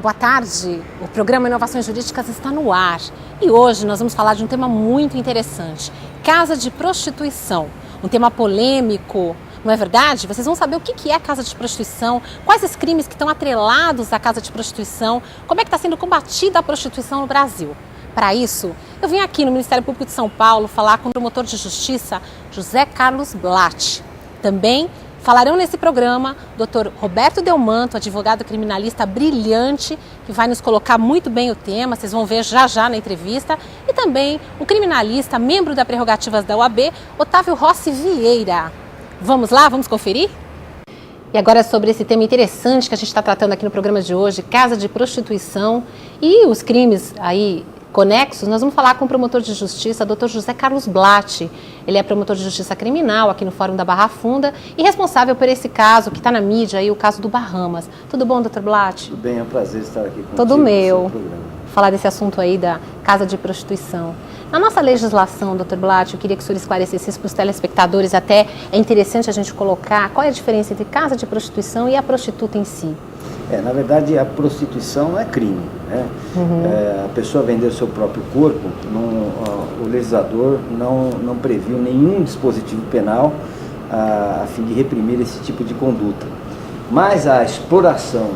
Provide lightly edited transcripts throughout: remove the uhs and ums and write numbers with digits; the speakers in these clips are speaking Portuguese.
Boa tarde, o programa Inovações Jurídicas está no ar e hoje nós vamos falar de um tema muito interessante, casa de prostituição, um tema polêmico, não é verdade? Vocês vão saber o que é casa de prostituição, quais os crimes que estão atrelados à casa de prostituição, como é que está sendo combatida a prostituição no Brasil. Para isso, eu vim aqui no Ministério Público de São Paulo falar com o promotor de justiça José Carlos Blatt. Também falarão nesse programa Dr. Roberto Delmanto, advogado criminalista brilhante, que vai nos colocar muito bem o tema, vocês vão ver já na entrevista, e também o criminalista, membro da Prerrogativas da OAB, Otávio Rossi Vieira. Vamos lá, vamos conferir? E agora sobre esse tema interessante que a gente está tratando aqui no programa de hoje, casa de prostituição e os crimes aí conexos, nós vamos falar com o promotor de justiça, Dr. José Carlos Blatt. Ele é promotor de justiça criminal aqui no Fórum da Barra Funda e responsável por esse caso que está na mídia, aí, o caso do Bahamas. Tudo bom, Dr. Blatt? Tudo bem, é um prazer estar aqui contigo. Todo meu. Falar desse assunto aí da casa de prostituição. Na nossa legislação, Dr. Blatt, eu queria que o senhor esclarecesse isso para os telespectadores, até é interessante a gente colocar qual é a diferença entre casa de prostituição e a prostituta em si. Na verdade, a prostituição não é crime, né? A pessoa vender o seu próprio corpo, o legislador não previu nenhum dispositivo penal a fim de reprimir esse tipo de conduta. Mas a exploração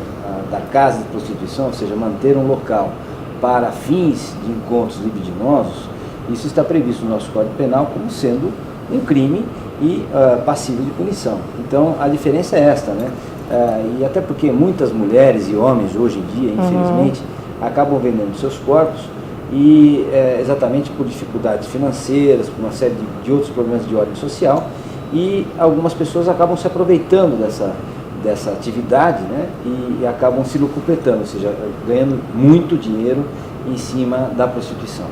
da casa de prostituição, ou seja, manter um local para fins de encontros libidinosos, isso está previsto no nosso Código Penal como sendo um crime e passível de punição. Então, a diferença é esta, né? E até porque muitas mulheres e homens hoje em dia, infelizmente, acabam vendendo seus corpos e exatamente por dificuldades financeiras, por uma série de outros problemas de ordem social, e algumas pessoas acabam se aproveitando dessa atividade, né, e acabam se lucupletando, ou seja, ganhando muito dinheiro em cima da prostituição.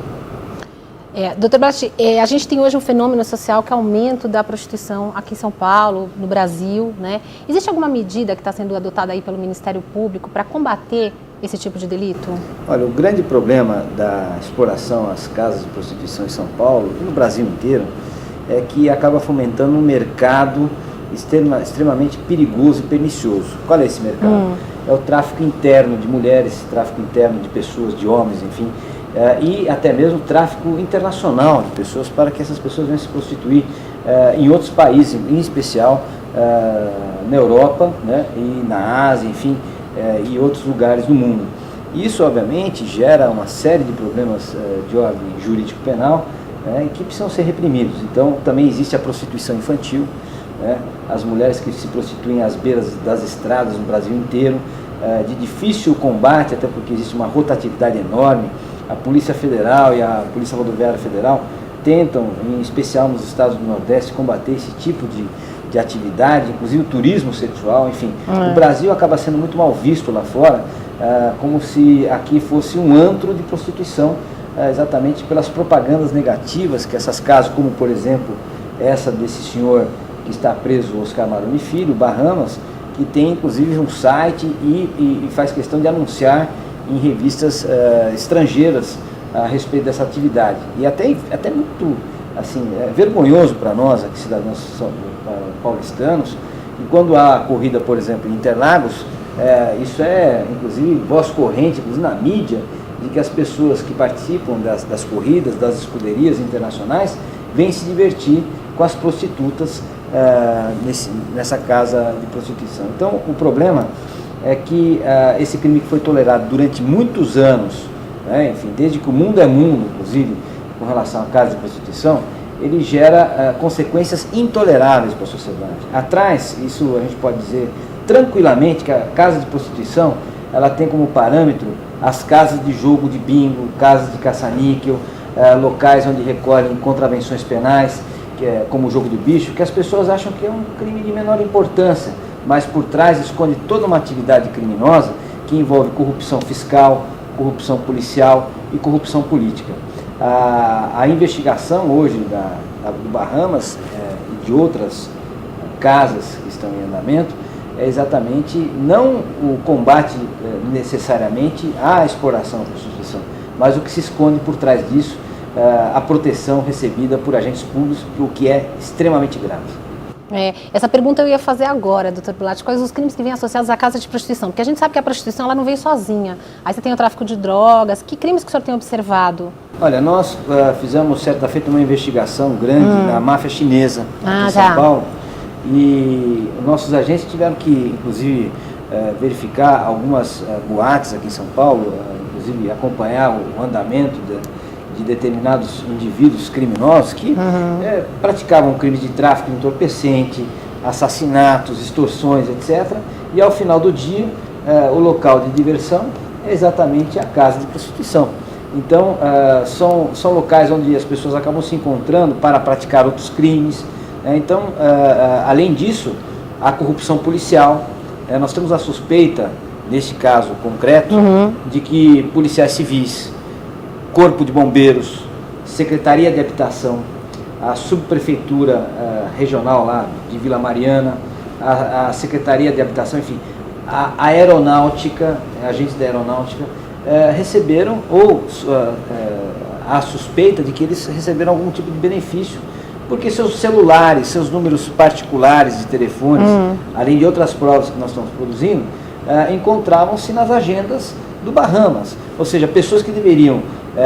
Dr. Blatt, a gente tem hoje um fenômeno social que é o aumento da prostituição aqui em São Paulo, no Brasil, né? Existe alguma medida que está sendo adotada aí pelo Ministério Público para combater esse tipo de delito? Olha, o grande problema da exploração às casas de prostituição em São Paulo e no Brasil inteiro é que acaba fomentando um mercado extremamente perigoso e pernicioso. Qual é esse mercado? É o tráfico interno de mulheres, tráfico interno de pessoas, de homens, enfim, e até mesmo tráfico internacional de pessoas para que essas pessoas venham se prostituir em outros países, em especial na Europa, né, e na Ásia, enfim, e outros lugares do mundo. Isso, obviamente, gera uma série de problemas de ordem jurídico-penal, que precisam ser reprimidos. Então, também existe a prostituição infantil, né, as mulheres que se prostituem às beiras das estradas no Brasil inteiro, de difícil combate, até porque existe uma rotatividade enorme. A Polícia Federal e a Polícia Rodoviária Federal tentam, em especial nos estados do Nordeste, combater esse tipo de atividade, inclusive o turismo sexual, enfim. O Brasil acaba sendo muito mal visto lá fora, como se aqui fosse um antro de prostituição, exatamente pelas propagandas negativas que essas casas, como por exemplo essa desse senhor que está preso, Oscar Maroni Filho, Bahamas, que tem inclusive um site e faz questão de anunciar em revistas estrangeiras a respeito dessa atividade. E até muito assim, vergonhoso para nós, aqui cidadãos paulistanos, e quando há corrida, por exemplo, em Interlagos, isso é inclusive voz corrente, inclusive na mídia, de que as pessoas que participam das corridas, das escuderias internacionais, vêm se divertir com as prostitutas nessa casa de prostituição. Então, o problema é que esse crime que foi tolerado durante muitos anos, né, enfim, desde que o mundo é mundo, inclusive, com relação à casa de prostituição, ele gera consequências intoleráveis para a sociedade. Atrás, isso a gente pode dizer tranquilamente, que a casa de prostituição, ela tem como parâmetro as casas de jogo de bingo, casas de caça-níquel, locais onde recolhem contravenções penais, como o jogo do bicho, que as pessoas acham que é um crime de menor importância, mas por trás esconde toda uma atividade criminosa que envolve corrupção fiscal, corrupção policial e corrupção política. A investigação hoje do Bahamas e de outras casas que estão em andamento é exatamente não o combate necessariamente à exploração da prostituição, mas o que se esconde por trás disso, a proteção recebida por agentes públicos, o que é extremamente grave. Essa pergunta eu ia fazer agora, doutor Bilatti, quais os crimes que vêm associados à casa de prostituição? Porque a gente sabe que a prostituição ela não veio sozinha. Aí você tem o tráfico de drogas. Que crimes que o senhor tem observado? Olha, nós fizemos certa feita uma investigação grande na máfia chinesa aqui em São Paulo, e nossos agentes tiveram que, inclusive, verificar algumas boates aqui em São Paulo, inclusive acompanhar o andamento de determinados indivíduos criminosos que praticavam crimes de tráfico de entorpecente, assassinatos, extorsões, etc. E ao final do dia, o local de diversão é exatamente a casa de prostituição. Então, são locais onde as pessoas acabam se encontrando para praticar outros crimes. Então, além disso, a corrupção policial. Nós temos a suspeita, neste caso concreto, de que policiais civis, Corpo de Bombeiros, Secretaria de Habitação, a Subprefeitura Regional lá de Vila Mariana, a Secretaria de Habitação, enfim, a Aeronáutica, agentes da Aeronáutica, receberam, ou a suspeita de que eles receberam algum tipo de benefício, porque seus celulares, seus números particulares de telefones, além de outras provas que nós estamos produzindo, encontravam-se nas agendas do Bahamas, ou seja, pessoas que deveriam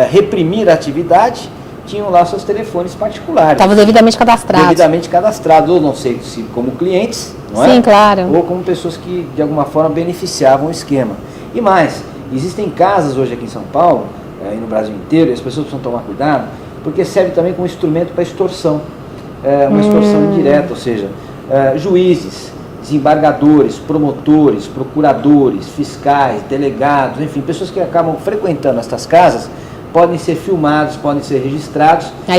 reprimir a atividade tinham lá seus telefones particulares. Estavam devidamente cadastrados. Devidamente cadastrados, ou não sei se como clientes, não é? Sim, claro. Ou como pessoas que de alguma forma beneficiavam o esquema. E mais, existem casas hoje aqui em São Paulo, e no Brasil inteiro, e as pessoas precisam tomar cuidado, porque serve também como instrumento para extorsão. Uma extorsão indireta, ou seja, juízes, desembargadores, promotores, procuradores, fiscais, delegados, enfim, pessoas que acabam frequentando estas casas, podem ser filmados, podem ser registrados, e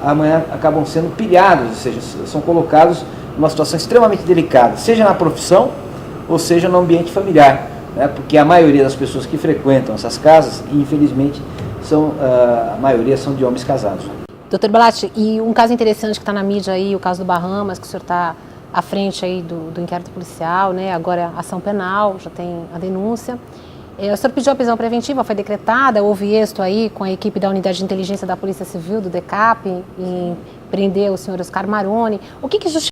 amanhã acabam sendo pilhados, ou seja, são colocados numa situação extremamente delicada, seja na profissão ou seja no ambiente familiar, né? Porque a maioria das pessoas que frequentam essas casas, infelizmente, a maioria são de homens casados. Doutor Bilatti, e um caso interessante que está na mídia aí, o caso do Bahamas, que o senhor está à frente aí do inquérito policial, né? Agora a ação penal, já tem a denúncia. O senhor pediu a prisão preventiva, foi decretada, houve êxito aí com a equipe da Unidade de Inteligência da Polícia Civil, do DECAP, em prender o senhor Oscar Maroni. O que justifica